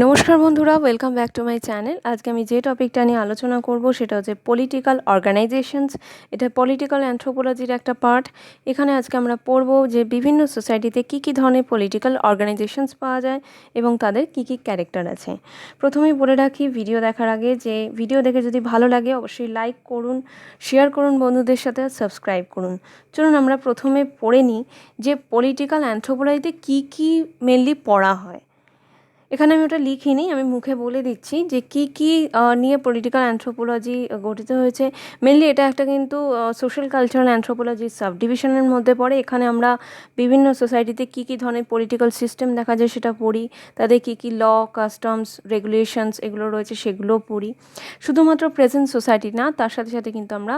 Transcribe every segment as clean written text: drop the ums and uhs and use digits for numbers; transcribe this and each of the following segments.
নমস্কার বন্ধুরা, welcome back to my channel. আজকে আমি যে টপিকটা নিয়ে আলোচনা করব সেটা হচ্ছে পলিটিক্যাল অর্গানাইজেশনস। এটা পলিটিক্যাল অ্যানথ্রোপোলজির একটা পার্ট। এখানে আজকে আমরা পড়ব যে বিভিন্ন সোসাইটিতে কী কী ধরনের পলিটিক্যাল অর্গানাইজেশনস পাওয়া যায় এবং তাদের কী কী ক্যারেক্টার আছে। প্রথমেই বলে রাখি ভিডিও দেখার আগে যে ভিডিও দেখে যদি ভালো লাগে অবশ্যই লাইক করুন, শেয়ার করুন বন্ধুদের সাথে, সাবস্ক্রাইব করুন। চলুন আমরা প্রথমে পড়ে নিই যে পলিটিক্যাল অ্যানথ্রোপোলজিতে কী কী মেনলি পড়া হয়। এখানে আমি ওটা লিখিনি, আমি মুখে বলে দিচ্ছি যে কী কী নিয়ে পলিটিক্যাল অ্যানথ্রোপোলজি গঠিত হয়েছে। মেনলি এটা একটা কিন্তু সোশ্যাল কালচারাল অ্যানথ্রোপোলজির সাব ডিভিশনের মধ্যে পড়ে। এখানে আমরা বিভিন্ন সোসাইটিতে কী কী ধরনের পলিটিক্যাল সিস্টেম দেখা যায় সেটা পড়ি, তাদের কী কী ল, কাস্টমস, রেগুলেশনস এগুলো রয়েছে সেগুলোও পড়ি। শুধুমাত্র প্রেজেন্ট সোসাইটি না, তার সাথে সাথে কিন্তু আমরা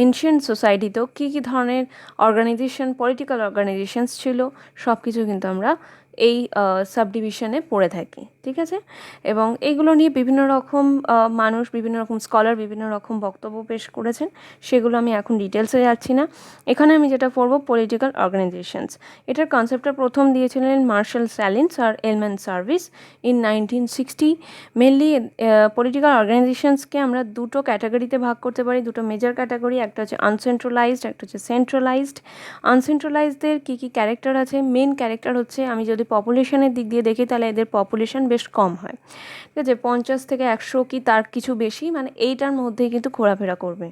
এনশিয়েন্ট সোসাইটিতেও কী কী ধরনের অর্গানাইজেশন, পলিটিক্যাল অর্গানাইজেশনস ছিল সব কিছু কিন্তু আমরা এই সাব ডিভিশনে পড়ে থাকি, ঠিক আছে। এবং এইগুলো নিয়ে বিভিন্ন রকম মানুষ, বিভিন্ন রকম স্কলার বিভিন্ন রকম বক্তব্য পেশ করেছেন, সেগুলো আমি এখন ডিটেলসে যাচ্ছি না। এখানে আমি যেটা পড়ব পলিটিক্যাল অর্গানাইজেশনস। এটার কনসেপ্টটা প্রথম দিয়েছিলেন মার্শাল স্যালিন্স আর Elman service in 1960। Mainly political অর্গানাইজেশনসকে আমরা দুটো ক্যাটাগরিতে ভাগ করতে পারি, দুটো মেজর ক্যাটাগরি। একটা হচ্ছে আনসেন্ট্রালাইজড, একটা হচ্ছে সেন্ট্রালাইজড। আনসেন্ট্রালাইজদের কী কী ক্যারেক্টার আছে? মেন ক্যারেক্টার হচ্ছে, আমি যদি পপুলেশনের দিক দিয়ে দেখি তাহলে এদের পপুলেশন বেশ কম হয়, ঠিক আছে। 50 থেকে 100 কি তার কিছু বেশি, মানে এইটার মধ্যেই কিন্তু ঘোরাফেরা করবে।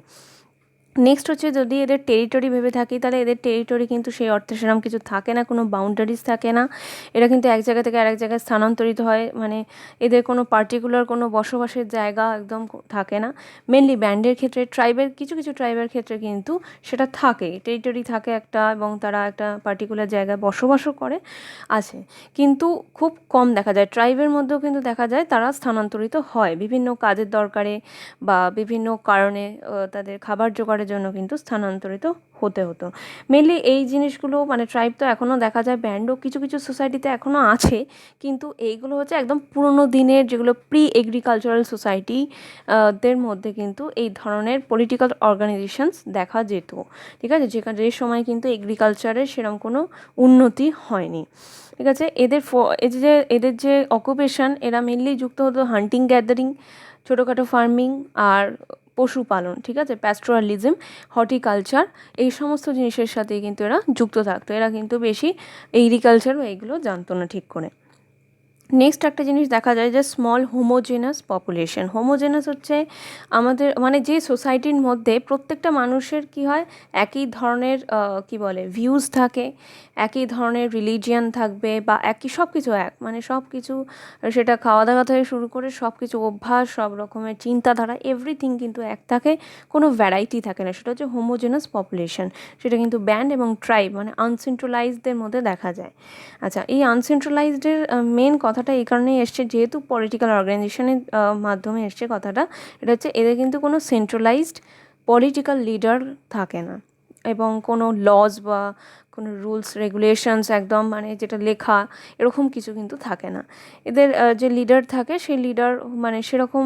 নেক্সট হচ্ছে যদি এদের টেরিটরি ভেবে থাকি তাহলে এদের টেরিটরি কিন্তু সেই অর্থে সেরকম কিছু থাকে না, কোনো বাউন্ডারিজ থাকে না। এরা কিন্তু এক জায়গা থেকে আরেক জায়গায় স্থানান্তরিত হয়, মানে এদের কোনো পার্টিকুলার কোনো বসবাসের জায়গা একদম থাকে না। মেনলি ব্যান্ডের ক্ষেত্রে, ট্রাইবের কিছু কিছু ট্রাইবের ক্ষেত্রে কিন্তু সেটা থাকে, টেরিটরি থাকে একটা, এবং তারা একটা পার্টিকুলার জায়গায় বসবাসও করে আছে। কিন্তু খুব কম দেখা যায়, ট্রাইবের মধ্যেও কিন্তু দেখা যায় তারা স্থানান্তরিত হয় বিভিন্ন কাজের দরকারে বা বিভিন্ন কারণে, তাদের খাবার জোগাড়ের জন্য কিন্তু স্থানান্তরিত হতে হতো। মেনলি এই জিনিসগুলো, মানে ট্রাইব তো এখনও দেখা যায়, ব্যান্ডও কিছু কিছু সোসাইটিতে এখনও আছে, কিন্তু এইগুলো হচ্ছে একদম পুরোনো দিনের, যেগুলো প্রি এগ্রিকালচারাল সোসাইটি দের মধ্যে কিন্তু এই ধরনের পলিটিক্যাল অর্গানাইজেশনস দেখা যেত, ঠিক আছে। যে সময় কিন্তু এগ্রিকালচারের সেরকম কোনো উন্নতি হয়নি, ঠিক আছে। এদের যে অকুপেশন, এরা মেনলি যুক্ত হতো হান্টিং, গ্যাদারিং, ছোটোখাটো ফার্মিং আর পশুপালন, ঠিক আছে, প্যাস্টোরালিজম, হর্টিকালচার, এই সমস্ত জিনিসের সাথে কিন্তু এরা যুক্ত থাকতো। এরা কিন্তু বেশি এগ্রিকালচার এইগুলো জানতো না ঠিক করে। নেক্সট একটা জিনিস দেখা যায় যে স্মল হোমোজেনাস পপুলেশন। হোমোজেনাস হচ্ছে আমাদের, মানে যে সোসাইটির মধ্যে প্রত্যেকটা মানুষের কি হয়, একই ধরনের কি বলে ভিউজ থাকে, একই ধরনের রিলিজিয়ান থাকবে, বা একই সব কিছু এক, মানে সব কিছু, সেটা খাওয়া দাওয়া থেকে শুরু করে সব কিছু অভ্যাস, সব রকমের চিন্তাধারা, এভরিথিং কিন্তু এক থাকে, কোনো ভ্যারাইটি থাকে না। সেটা হচ্ছে হোমোজেনাস পপুলেশন। সেটা কিন্তু ব্যান্ড এবং ট্রাইব, মানে আনসেন্ট্রালাইজদের মধ্যে দেখা যায়। আচ্ছা, এই আনসেন্ট্রালাইজডের মেন কথাটা এই কারণেই এসছে, যেহেতু পলিটিক্যাল অর্গানাইজেশনের মাধ্যমে এসছে কথাটা, এটা হচ্ছে এদের কিন্তু কোনো সেন্ট্রালাইজড পলিটিক্যাল লিডার থাকে না, এবং কোনো লজ বা কোনো রুলস রেগুলেশনস একদম, মানে যেটা লেখা এরকম কিছু কিন্তু থাকে না। এদের যে লিডার থাকে সেই লিডার মানে সেরকম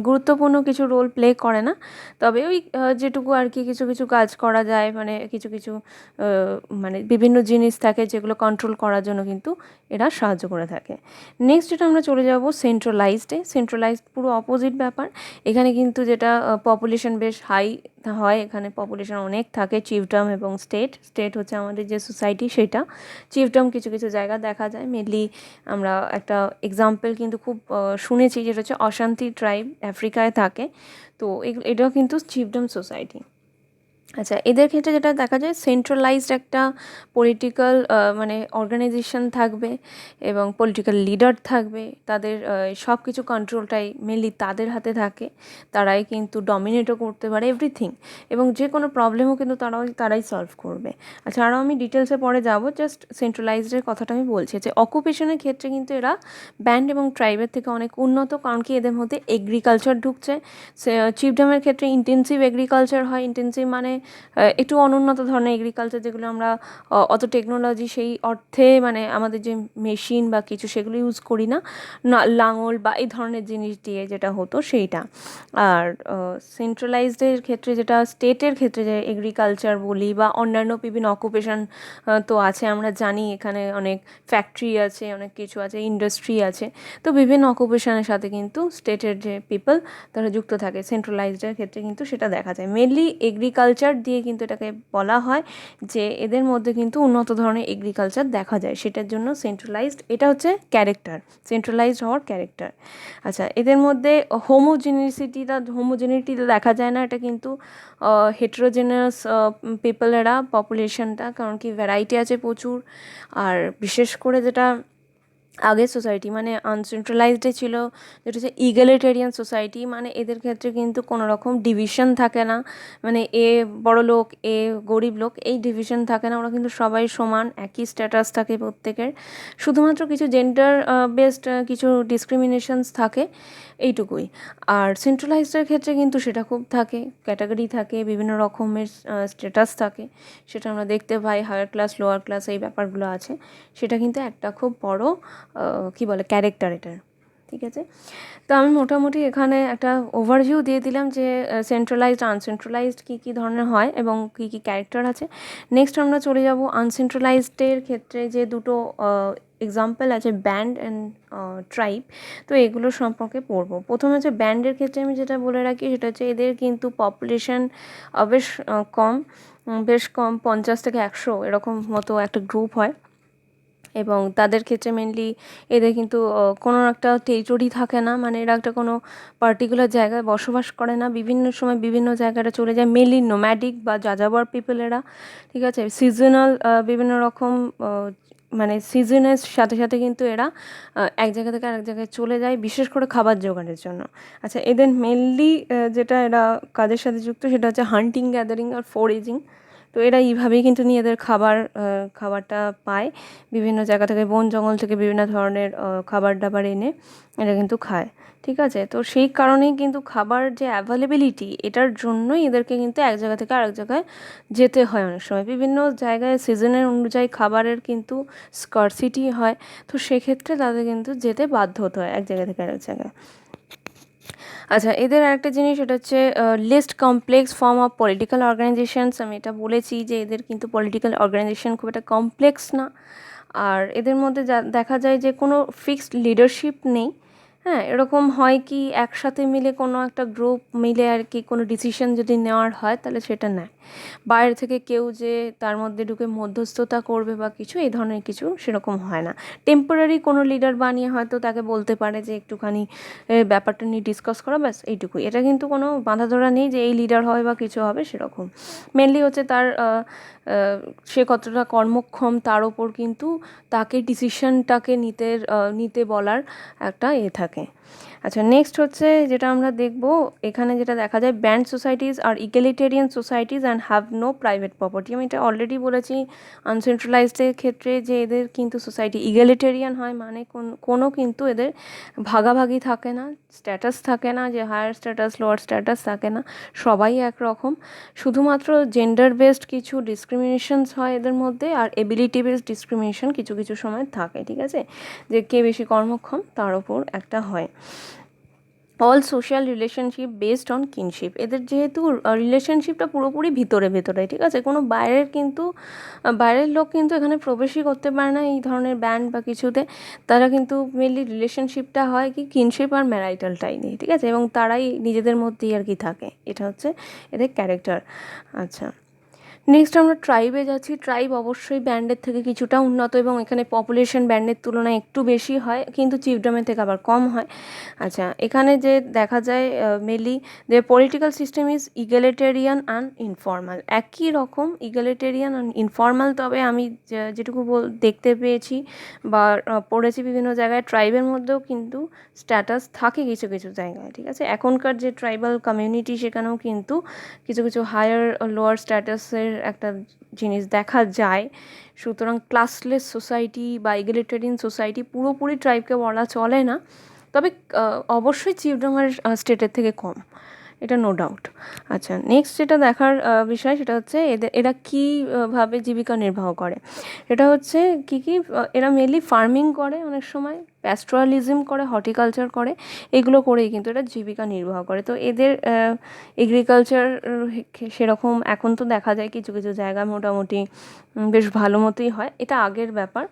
গুরুত্বপূর্ণ কিছু রোল প্লে করে না, তবে ওই যেটুকু আর কি কিছু কিছু কাজ করা যায়, মানে কিছু কিছু মানে বিভিন্ন জিনিস থাকে যেগুলো কন্ট্রোল করার জন্য কিন্তু এরা সাহায্য করে থাকে। নেক্সট যেটা আমরা চলে যাব সেন্ট্রালাইজডে। সেন্ট্রালাইজড পুরো অপোজিট ব্যাপার। এখানে কিন্তু যেটা পপুলেশন বেশ হাই হয়, এখানে পপুলেশন অনেক থাকে। চিফডম এবং স্টেট হচ্ছে আমাদের যে সোসাইটি সেটা। চিফডম কিছু কিছু জায়গা দেখা যায়, মেনলি আমরা একটা এক্সাম্পল কিন্তু খুব শুনেছি, যেটা হচ্ছে অশান্তি ট্রাইব আফ্রিকায় থাকে, তো এটাও কিন্তু চিফডম সোসাইটি। আচ্ছা, এদের ক্ষেত্রে যেটা দেখা যায়, সেন্ট্রালাইজড একটা পলিটিক্যাল মানে অর্গানাইজেশন থাকবে এবং পলিটিক্যাল লিডার থাকবে, তাদের সব কিছু কন্ট্রোলটাই মেনলি তাদের হাতে থাকে, তারাই কিন্তু ডমিনেটও করতে পারে এভরিথিং, এবং যে কোনো প্রবলেমও কিন্তু তারাই সলভ করবে। আচ্ছা, আরও আমি ডিটেলসে পরে যাব, জাস্ট সেন্ট্রালাইজডের কথাটা আমি বলছি যে অকুপেশনের ক্ষেত্রে কিন্তু এরা ব্যান্ড এবং ট্রাইবের থেকে অনেক উন্নত, কারণ কি এদের মধ্যে এগ্রিকালচার ঢুকছে। চিফডমের ক্ষেত্রে ইন্টেন্সিভ এগ্রিকালচার হয়। ইন্টেন্সিভ মানে একটু অনুন্নত ধরনের এগ্রিকালচার, যেগুলো আমরা অত টেকনোলজি সেই অর্থে মানে আমাদের যে মেশিন বা কিছু সেগুলো ইউজ করি না, লাঙল বা এই ধরনের জিনিস দিয়ে যেটা হতো সেইটা। আর সেন্ট্রালাইজডের ক্ষেত্রে, যেটা স্টেটের ক্ষেত্রে যে এগ্রিকালচার বলি বা অন্যান্য বিভিন্ন অকুপেশন তো আছে, আমরা জানি এখানে অনেক ফ্যাক্টরি আছে, অনেক কিছু আছে, ইন্ডাস্ট্রি আছে, তো বিভিন্ন অকুপেশনের সাথে কিন্তু স্টেটের যে পিপল তারা যুক্ত থাকে। সেন্ট্রালাইজডের ক্ষেত্রে কিন্তু সেটা দেখা যায়, মেনলি এগ্রিকালচার দিয়ে কিন্তু এটাকে বলা হয় যে এদের মধ্যে কিন্তু উন্নত ধরনের এগ্রিকালচার দেখা যায়, সেটার জন্য সেন্ট্রালাইজড। এটা হচ্ছে ক্যারেক্টার, সেন্ট্রালাইজড হওয়ার ক্যারেক্টার। আচ্ছা, এদের মধ্যে হোমোজেনিটিটা দেখা যায় না, এটা কিন্তু হেটেরোজেনাস পিপলেরা পপুলেশনটা, কারণ কি ভ্যারাইটি আছে প্রচুর। আর বিশেষ করে যেটা আগের সোসাইটি মানে আনসেন্ট্রালাইজডে ছিল, যেটা হচ্ছে ইগ্যালিটেরিয়ান সোসাইটি, মানে এদের ক্ষেত্রে কিন্তু কোনো রকম ডিভিশন থাকে না, মানে এ বড় লোক এ গরিব লোক এই ডিভিশন থাকে না, ওরা কিন্তু সবাই সমান, একই স্ট্যাটাস থাকে প্রত্যেকের, শুধুমাত্র কিছু জেন্ডার বেসড কিছু ডিসক্রিমিনেশনস থাকে, এইটুকুই। আর সেন্ট্রালাইজডের ক্ষেত্রে কিন্তু সেটা খুব থাকে, ক্যাটাগরি থাকে, বিভিন্ন রকমের স্ট্যাটাস থাকে, সেটা আমরা দেখতে পাই, হায়ার ক্লাস লোয়ার ক্লাস এই ব্যাপারগুলো আছে, সেটা কিন্তু একটা খুব বড় কী বলে ক্যারেক্টার এটার। ঠিক আছে, তো আমি মোটামুটি এখানে একটা ওভারভিউ দিয়ে দিলাম যে সেন্ট্রালাইজড আনসেন্ট্রালাইজড কী কী ধরনের হয় এবং কী কী ক্যারেক্টার আছে। নেক্সট আমরা চলে যাব আনসেন্ট্রালাইজডের ক্ষেত্রে যে দুটো এক্সাম্পল আছে, ব্যান্ড অ্যান্ড ট্রাইব, তো এগুলো সম্পর্কে পড়বো। প্রথমে হচ্ছে ব্যান্ডের ক্ষেত্রে আমি যেটা বলে রাখি সেটা হচ্ছে এদের কিন্তু পপুলেশন বেশ কম, বেশ কম, 50 থেকে 100 এরকম মতো একটা গ্রুপ হয়, এবং তাদের ক্ষেত্রে মেনলি এদের কিন্তু কোনো একটা টেরিটরি থাকে না, মানে এরা একটা কোনো পার্টিকুলার জায়গায় বসবাস করে না, বিভিন্ন সময় বিভিন্ন জায়গাটা চলে যায়, মেনলি নোম্যাডিক বা যাযাবর পিপল এরা। ঠিক আছে, সিজনাল বিভিন্ন রকম মানে সিজনের সাথে সাথে কিন্তু এরা এক জায়গা থেকে আরেক জায়গায় চলে যায়, বিশেষ করে খাবার জোগাড়ের জন্য। আচ্ছা, এদের মেনলি যেটা এরা কাজের সাথে যুক্ত সেটা হচ্ছে হান্টিং, গ্যাদারিং আর ফোরেজিং। তো এরা এইভাবেই কিন্তু নিজেদের খাবারটা পায়, বিভিন্ন জায়গা থেকে, বন জঙ্গল থেকে বিভিন্ন ধরনের খাবার দাবার এনে এরা কিন্তু খায়। ঠিক আছে, তো সেই কারণেই কিন্তু খাবার যে অ্যাভেলেবিলিটি, এটার জন্যই এদেরকে কিন্তু এক জায়গা থেকে আরেক জায়গায় যেতে হয়, অনেক সময় বিভিন্ন জায়গায় সিজনের অনুযায়ী খাবারের কিন্তু স্কারসিটি হয়, তো সেক্ষেত্রে তাদের কিন্তু যেতে বাধ্য হতে হয় এক জায়গা থেকে আরেক জায়গায়। আচ্ছা, এদের আরেকটা জিনিস, এটা হচ্ছে least complex form of political organisations. আমি এটা বলেছি যে এদের কিন্তু পলিটিক্যাল অর্গানাইজেশন খুব একটা কমপ্লেক্স না, আর এদের মধ্যে যা দেখা যায় যে কোনো ফিক্সড লিডারশিপ নেই। হ্যাঁ, এরকম হয় কি একসাথে মিলে কোনো একটা গ্রুপ মিলে আর কি কোনো ডিসিশন যদি নেওয়ার হয় তাহলে সেটা নেয়, বাইরে থেকে কেউ যে তার মধ্যে ঢুকে মধ্যস্থতা করবে বা কিছু এই ধরনের কিছু সেরকম হয় না। টেম্পোরারি কোনো লিডার বানিয়ে হয়তো তাকে বলতে পারে যে একটুখানি ব্যাপারটা নিয়ে ডিসকাস করা, ব্যাস এইটুকুই। এটা কিন্তু কোনো বাঁধা ধরা নেই যে এই লিডার হবে বা কিছু হবে সেরকম। মেনলি হচ্ছে তার সে কতটা কর্মক্ষম তার ওপর কিন্তু তাকে ডিসিশনটাকে নিতে বলার একটা থাকে। আচ্ছা, নেক্সট হচ্ছে যেটা আমরা দেখব, এখানে যেটা দেখা যায়, ব্যান্ড সোসাইটিস আর egalitarian societies and have no private property. আমি এটা অলরেডি বলেছি আনসেন্ট্রালাইজডের ক্ষেত্রে যে এদের কিন্তু সোসাইটি ইগ্যালিটেরিয়ান হয়, মানে কোনো কিন্তু এদের ভাগাভাগি থাকে না, স্ট্যাটাস থাকে না, যে হায়ার স্ট্যাটাস লোয়ার স্ট্যাটাস থাকে না, সবাই একরকম, শুধুমাত্র জেন্ডার বেসড কিছু ডিসক্রিমিনেশনস হয় এদের মধ্যে, আর এবিলিটি বেসড ডিসক্রিমিনেশন কিছু কিছু সময় থাকে। ঠিক আছে, যে কে বেশি কর্মক্ষম তার ওপর একটা হয়। All social relationship based on kinship, এদের যেহেতু রিলেশনশিপটা পুরোপুরি ভিতরে ভেতরে, ঠিক আছে, কোনো বাইরের লোক কিন্তু এখানে প্রবেশই করতে পারে না এই ধরনের ব্যান্ড বা কিছুতে। তারা কিন্তু মেনলি রিলেশনশিপটা হয় কি কিনশিপ আর ম্যারাইটালটাই নিয়ে, ঠিক আছে, এবং তারাই নিজেদের মধ্যেই আর কি থাকে, এটা হচ্ছে এদের ক্যারেক্টার। আচ্ছা, নেক্সট আমরা ট্রাইবে যাচ্ছি। ট্রাইব অবশ্যই ব্যান্ডের থেকে কিছুটা উন্নত, এবং এখানে পপুলেশন ব্যান্ডের তুলনায় একটু বেশি হয়, কিন্তু চিফডমের থেকে আবার কম হয়। আচ্ছা, এখানে যে দেখা যায় মেনলি যে political system is egalitarian and informal, একই রকম ইগ্যালিটেরিয়ান অ্যান্ড ইনফর্মাল। তবে আমি যেটুকু দেখতে পেয়েছি বা পড়েছি বিভিন্ন জায়গায়, ট্রাইবের মধ্যেও কিন্তু স্ট্যাটাস থাকে কিছু কিছু জায়গায়। ঠিক আছে, এখনকার যে ট্রাইবাল কমিউনিটি সেখানেও কিন্তু কিছু কিছু হায়ার লোয়ার স্ট্যাটাসের একটা জিনিস দেখা যায়। সুতরাং ক্লাসলেস সোসাইটি বা ইগ্যালিটেরিয়ান সোসাইটি পুরোপুরি ট্রাইবকে বলা চলে না, তবে অবশ্যই চিফডমের স্টেটের থেকে কম। এটা নো ডাউট। আচ্ছা, নেক্সট যেটা দেখার বিষয় সেটা হচ্ছে এরা কীভাবে জীবিকা নির্বাহ করে। এটা হচ্ছে এরা মেনলি ফার্মিং করে, অনেক সময় প্যাস্টোরালিজম করে, হর্টিকালচার করে, এগুলো করেই কিন্তু এরা জীবিকা নির্বাহ করে। তো এদের এগ্রিকালচার সেরকম এখন তো দেখা যায় কিছু কিছু জায়গা মোটামুটি বেশ ভালো মতোই হয়, এটা আগের ব্যাপার।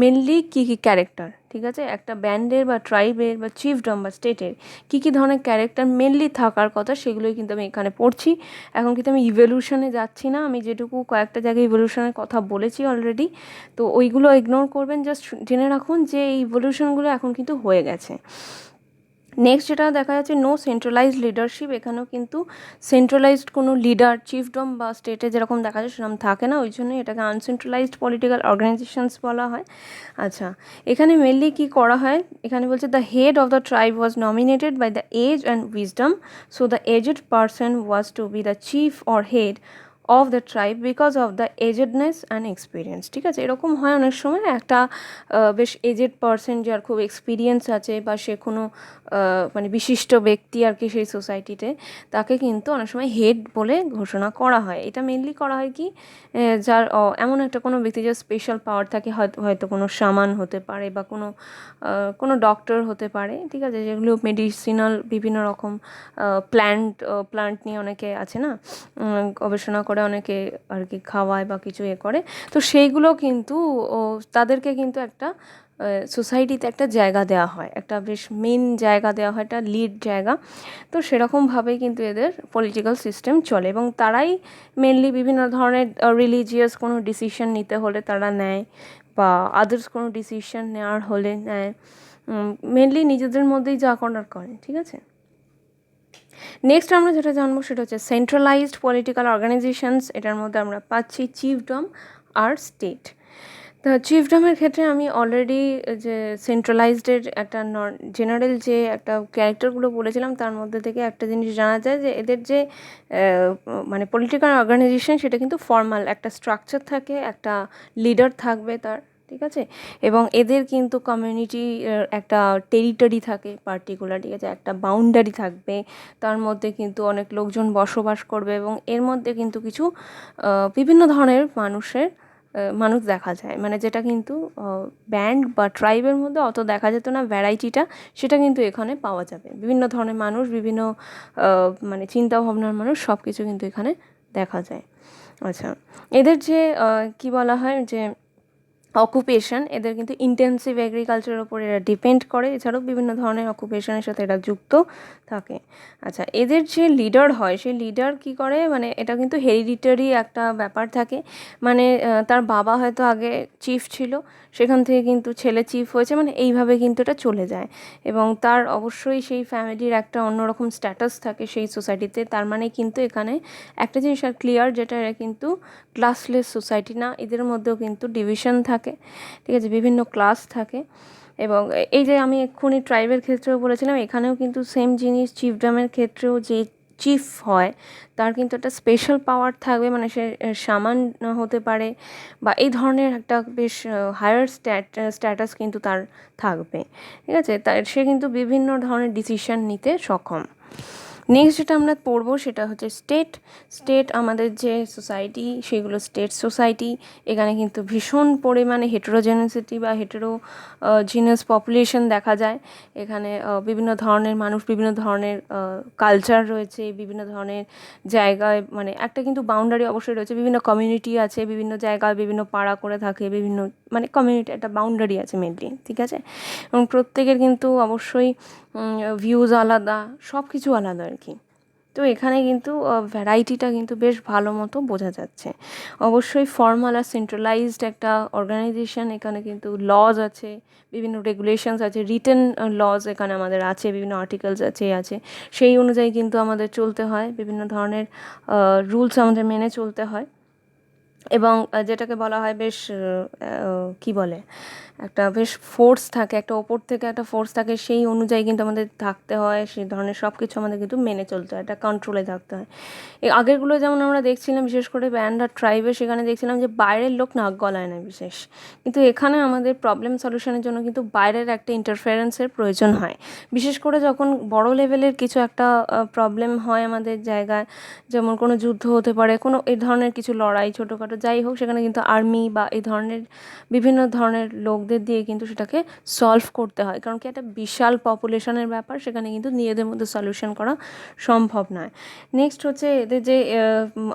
মেনলি কী ক্যারেক্টার, ঠিক আছে, একটা ব্যান্ডের বা ট্রাইবের বা চিফডম বা স্টেটের কী ধরনের ক্যারেক্টার মেনলি থাকার কথা, সেগুলোই কিন্তু আমি এখানে পড়ছি। এখন কিন্তু আমি ইভলিউশনে যাচ্ছি না, আমি যেটুকু কয়েকটা জায়গায় ইভলিউশনের কথা বলেছি অলরেডি, তো ওইগুলো ইগনোর করবেন, জাস্ট জেনে রাখুন যে এই ইভলিউশনগুলো এখন কিন্তু হয়ে গেছে। নেক্সট যেটা দেখা যাচ্ছে নো সেন্ট্রালাইজড লিডারশিপ, এখানেও কিন্তু সেন্ট্রালাইজড কোনো লিডার চিফডম বা স্টেটে যেরকম দেখা যায় সেরকম থাকে না, ওই জন্যই এটাকে আনসেন্ট্রালাইজড পলিটিক্যাল অর্গানাইজেশনস বলা হয়। আচ্ছা, এখানে মেনলি কী করা হয়, এখানে বলছে the head of the tribe was nominated by the age and wisdom, so the aged person was to be the chief or head of the tribe because of the agedness and experience. ঠিক আছে, এরকম হয় অনেক সময়, একটা বেশ AZ person যার খুব এক্সপিরিয়েন্স আছে বা সে কোনো মানে বিশিষ্ট ব্যক্তি আর কি সেই সোসাইটিতে, তাকে কিন্তু অনেক সময় হেড বলে ঘোষণা করা হয়। এটা মেনলি করা হয় কি, যার এমন একটা কোনো ব্যক্তি যার স্পেশাল পাওয়ার থাকে, হয়তো কোনো শামান হতে পারে বা কোনো ডক্টর হতে পারে, ঠিক আছে, যেগুলো মেডিসিনাল বিভিন্ন রকম প্ল্যান্ট নিয়ে অনেকে আছে না, গবেষণা করে অনেকে আর কি খাওয়ায় বা কিছু করে, তো সেইগুলো কিন্তু তাদেরকে কিন্তু একটা সোসাইটিতে একটা জায়গা দেওয়া হয়, একটা বেশ মেন জায়গা দেওয়া হয়, একটা লিড জায়গা। তো সেরকমভাবেই কিন্তু এদের পলিটিক্যাল সিস্টেম চলে, এবং তারাই মেনলি বিভিন্ন ধরনের রিলিজিয়াস কোনো ডিসিশন নিতে হলে তারা নেয়, বা আদার্স কোনো ডিসিশন নেওয়ার হলে নেয়, মেনলি নিজেদের মধ্যেই যা করার করে। ঠিক আছে, নেক্সট আমরা যেটা জানবো সেটা হচ্ছে সেন্ট্রালাইজড পলিটিক্যাল অর্গানাইজেশনস, এটার মধ্যে আমরা পাচ্ছি চিফডম আর স্টেট। তো চিফডমের ক্ষেত্রে আমি অলরেডি যে সেন্ট্রালাইজডের একটা জেনারেল যে একটা ক্যারেক্টারগুলো বলেছিলাম, তার মধ্যে থেকে একটা জিনিস জানা যায় যে এদের যে মানে পলিটিক্যাল অর্গানাইজেশন সেটা কিন্তু ফর্মাল, একটা স্ট্রাকচার থাকে, একটা লিডার থাকবে তার, ঠিক আছে, এবং এদের কিন্তু কমিউনিটি একটা টেরিটরি থাকে পার্টিকুলার, ঠিক আছে, একটা বাউন্ডারি থাকবে, তার মধ্যে কিন্তু অনেক লোকজন বসবাস করবে, এবং এর মধ্যে কিন্তু কিছু বিভিন্ন ধরনের মানুষ দেখা যায়, মানে যেটা কিন্তু ব্যান্ড বা ট্রাইবের মধ্যে অত দেখা যেত না, ভ্যারাইটিটা সেটা কিন্তু এখানে পাওয়া যাবে, বিভিন্ন ধরনের মানুষ, বিভিন্ন মানে চিন্তাভাবনার মানুষ, সব কিছু কিন্তু এখানে দেখা যায়। আচ্ছা, এদের যে কি বলা হয় যে অকুপেশন, এদের কিন্তু ইন্টেন্সিভ এগ্রিকালচারের ওপর এরা ডিপেন্ড করে, এছাড়াও বিভিন্ন ধরনের অকুপেশনের সাথে এরা যুক্ত থাকে। আচ্ছা, এদের যে লিডার হয় সেই লিডার কি করে, মানে এটা কিন্তু হেরিডিটারি একটা ব্যাপার থাকে, মানে তার বাবা হয়তো আগে চিফ ছিল, সেখান থেকে কিন্তু ছেলে চিফ হয়েছে, মানে এইভাবে কিন্তু এটা চলে যায়, এবং তার অবশ্যই সেই ফ্যামিলির একটা অন্যরকম স্ট্যাটাস থাকে সেই সোসাইটিতে। তার মানে কিন্তু এখানে একটা জিনিস আর ক্লিয়ার, যেটা এরা কিন্তু ক্লাসলেস সোসাইটি না, এদের মধ্যেও কিন্তু ডিভিশন থাকে, ঠিক আছে, বিভিন্ন ক্লাস থাকে। এবং এই যে আমি এক্ষুনি ট্রাইবের ক্ষেত্রেও বলেছিলাম, এখানেও কিন্তু সেম জিনিস, চিফডমের ক্ষেত্রেও যে চিফ হয় তার কিন্তু একটা স্পেশাল পাওয়ার থাকবে, মানে সে শামান হতে পারে, বা এই ধরনের একটা বেশ হায়ার স্ট্যাটাস কিন্তু তার থাকবে, ঠিক আছে, সে কিন্তু বিভিন্ন ধরনের ডিসিশন নিতে সক্ষম। নেক্সট যেটা আমরা পড়বো সেটা হচ্ছে স্টেট আমাদের যে সোসাইটি, সেগুলো স্টেট সোসাইটি, এখানে কিন্তু ভীষণ পরিমাণে হেটেরোজেনেসিটি বা জিনাস পপুলেশন দেখা যায়। এখানে বিভিন্ন ধরনের মানুষ, বিভিন্ন ধরনের কালচার রয়েছে, বিভিন্ন ধরনের জায়গায়, মানে একটা কিন্তু বাউন্ডারি অবশ্যই রয়েছে, বিভিন্ন কমিউনিটি আছে, বিভিন্ন জায়গায় বিভিন্ন পাড়া করে থাকে, বিভিন্ন মানে কমিউনিটি একটা বাউন্ডারি আছে মেনলি, ঠিক আছে, এবং প্রত্যেকের কিন্তু অবশ্যই ভিউজ আলাদা, সব কিছু আলাদা আর কি। তো এখানে কিন্তু ভ্যারাইটিটা কিন্তু বেশ ভালো মতো বোঝা যাচ্ছে। অবশ্যই ফর্মাল আর সেন্ট্রালাইজড একটা অর্গানাইজেশন, এখানে কিন্তু লজ আছে, বিভিন্ন রেগুলেশনস আছে, রিটেন লজ এখানে আমাদের আছে, বিভিন্ন আর্টিকেলস আছে, সেই অনুযায়ী কিন্তু আমাদের চলতে হয়, বিভিন্ন ধরনের রুলস আমাদের মেনে চলতে হয়, এবং যেটাকে বলা হয় বেশ কি বলে একটা বেশ ফোর্স থাকে, একটা ওপর থেকে একটা ফোর্স থাকে, সেই অনুযায়ী কিন্তু আমাদের থাকতে হয়, সেই ধরনের সব কিছু আমাদের কিন্তু মেনে চলতে হয়, একটা কন্ট্রোলে থাকতে হয়। এই আগেরগুলো যেমন আমরা দেখছিলাম, বিশেষ করে ব্যান্ড আর ট্রাইবে, সেখানে দেখছিলাম যে বাইরের লোক নাক গলায় না বিশেষ, কিন্তু এখানে আমাদের প্রবলেম সলিউশনের জন্য কিন্তু বাইরের একটা ইন্টারফারেন্সের প্রয়োজন হয়। বিশেষ করে যখন বড় লেভেলের কিছু একটা প্রবলেম হয় আমাদের জায়গায়, যেমন কোনো যুদ্ধ হতে পারে, কোনো এই ধরনের কিছু লড়াই ছোটোখাটো যাই হোক, সেখানে কিন্তু আর্মি বা এই ধরনের বিভিন্ন ধরনের লোকদের দিয়ে কিন্তু সেটাকে সলভ করতে হয়, কারণ কি একটা বিশাল পপুলেশনের ব্যাপার, সেখানে কিন্তু নিজেদের মধ্যে সলিউশন করা সম্ভব নয়। নেক্সট হচ্ছে এদের যে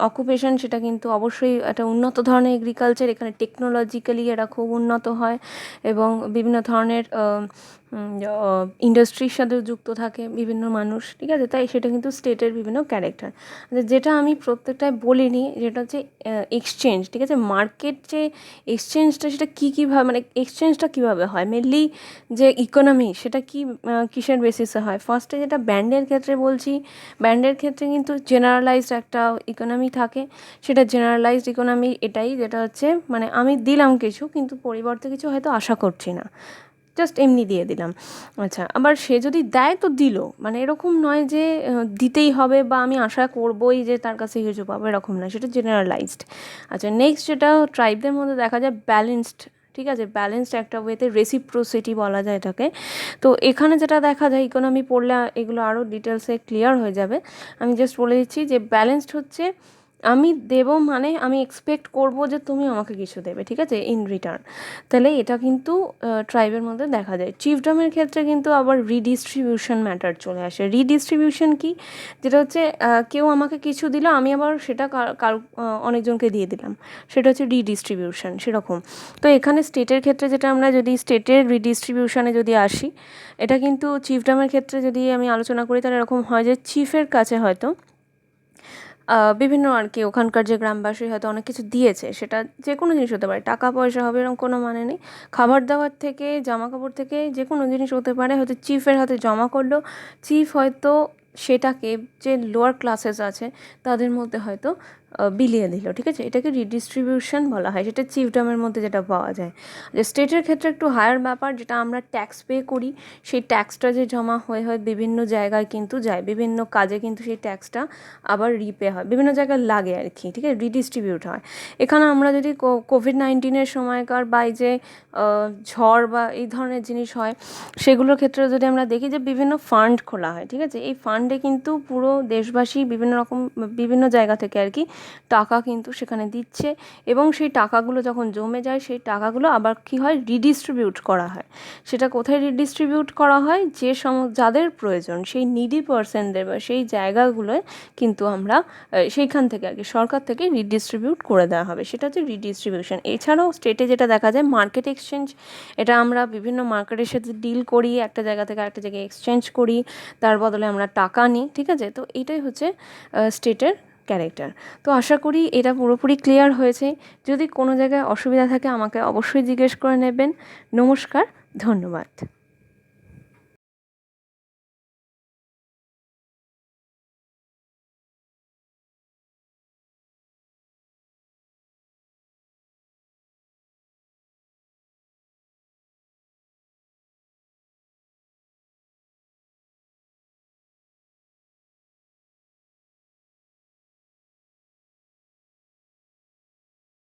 অকুপেশন, সেটা কিন্তু অবশ্যই একটা উন্নত ধরনের এগ্রিকালচার, এখানে টেকনোলজিক্যালি এরা খুব উন্নত হয় এবং বিভিন্ন ধরনের ইন্ডাস্ট্রির সাথেও যুক্ত থাকে বিভিন্ন মানুষ, ঠিক আছে। তাই সেটা কিন্তু স্টেটের বিভিন্ন ক্যারেক্টার। যেটা আমি প্রত্যেকটায় বলিনি, যেটা হচ্ছে এক্সচেঞ্জ, ঠিক আছে, মার্কেট যে এক্সচেঞ্জটা, সেটা কীভাবে, মানে এক্সচেঞ্জটা কীভাবে হয়, মেনলি যে ইকোনমি, সেটা কিসের বেসিসে হয়। ফার্স্টে যেটা ব্যান্ডের ক্ষেত্রে বলছি, ব্যান্ডের ক্ষেত্রে কিন্তু জেনারেলাইজড একটা ইকোনমি থাকে। সেটা জেনারেলাইজড ইকোনমি এটাই, যেটা হচ্ছে মানে আমি দিলাম কিছু, কিন্তু পরিবর্তে কিছু হয়তো আশা করছি না, জাস্ট এমনি দিয়ে দিলাম। আচ্ছা, আবার সে যদি দেয় তো দিল, মানে এরকম নয় যে দিতেই হবে বা আমি আশা করবই যে তার কাছে কিছু পাবো, এরকম নয়, সেটা জেনারেলাইজড। আচ্ছা, নেক্সট যেটা ট্রাইবদের মধ্যে দেখা যায় ব্যালেন্সড, ঠিক আছে, ব্যালেন্সড একটা ওয়েতে রেসিপ্রোসিটি বলা যায় এটাকে। তো এখানে যেটা দেখা যায়, ইকোনমি পড়লে এগুলো আরও ডিটেলসে ক্লিয়ার হয়ে যাবে, আমি জাস্ট বলে দিচ্ছি যে ব্যালেন্সড হচ্ছে আমি দেব, মানে আমি এক্সপেক্ট করব যে তুমি আমাকে কিছু দেবে, ঠিক আছে, ইন রিটার্ন। তাহলে এটা কিন্তু ট্রাইবের মধ্যে দেখা যায়। চিফডমের ক্ষেত্রে কিন্তু আবার রিডিস্ট্রিবিউশন ম্যাটার চলে আসে। রিডিস্ট্রিবিউশন কি, যেটা হচ্ছে কেউ আমাকে কিছু দিল, আমি আবার সেটা অনেকজনকে দিয়ে দিলাম, সেটা হচ্ছে রিডিস্ট্রিবিউশন, সেরকম। তো এখানে স্টেটের ক্ষেত্রে যেটা, আমরা যদি স্টেটের রিডিস্ট্রিবিউশনে যদি আসি, এটা কিন্তু চিফডমের ক্ষেত্রে যদি আমি আলোচনা করি, তাহলে এরকম হয় যে চিফের কাছে হয়তো বিভিন্ন আর কি ওখানকার যে গ্রামবাসী হয়তো অনেক কিছু দিয়েছে, সেটা যে কোনো জিনিস হতে পারে, টাকা পয়সা হবে এরকম কোনো মানে নেই, খাবার দাবার থেকে জামা কাপড় থেকে যে কোনো জিনিস হতে পারে, হয়তো চিফের হাতে জমা করলো, চিফ হয়তো সেটাকে যে লোয়ার ক্লাসেস আছে তাদের মধ্যে হয়তো বিলিয়ে দিল, ঠিক আছে, এটাকে রিডিস্ট্রিবিউশন বলা হয়, সেটা চিফডমের মধ্যে যেটা পাওয়া যায়। যে স্টেটের ক্ষেত্রে একটু হায়ার ব্যাপার, যেটা আমরা ট্যাক্স পে করি, সেই ট্যাক্সটা যে জমা হয়ে হয় বিভিন্ন জায়গায় কিন্তু যায়, বিভিন্ন কাজে কিন্তু সেই ট্যাক্সটা আবার রিপে হয়, বিভিন্ন জায়গায় লাগে আর কি, ঠিক আছে, রিডিস্ট্রিবিউট হয়। এখানে আমরা যদি কোভিড-19 সময়কার বা এই যে ঝড় বা এই ধরনের জিনিস হয়, সেগুলোর ক্ষেত্রে যদি আমরা দেখি যে বিভিন্ন ফান্ড খোলা হয়, ঠিক আছে, এই ফান্ডে কিন্তু পুরো দেশবাসী বিভিন্ন জায়গা থেকে আর কি টাকা কিন্তু সেখানে দিচ্ছে, এবং সেই টাকাগুলো যখন জমে যায়, সেই টাকাগুলো আবার কি হয়, রিডিস্ট্রিবিউট করা হয়। সেটা কোথায় রিডিস্ট্রিবিউট করা হয়, যাদের প্রয়োজন, সেই নিডি পার্সনদের বা সেই জায়গাগুলোয় কিন্তু আমরা সেইখান থেকে আর কি সরকার থেকে রিডিস্ট্রিবিউট করে দেওয়া হবে, সেটা হচ্ছে রিডিস্ট্রিবিউশন। এছাড়াও স্টেটে যেটা দেখা যায় মার্কেট এক্সচেঞ্জ, এটা আমরা বিভিন্ন মার্কেটের সাথে ডিল করি, একটা জায়গা থেকে আরেকটা জায়গায় এক্সচেঞ্জ করি, তার বদলে আমরা টাকা নিই, ঠিক আছে। তো এইটাই হচ্ছে স্টেটের ক্যারেক্টার। তো আশা করি এটা পুরোপুরি ক্লিয়ার হয়েছে। যদি কোনো জায়গায় অসুবিধা থাকে আমাকে অবশ্যই জিজ্ঞেস করে নেবেন। নমস্কার, ধন্যবাদ।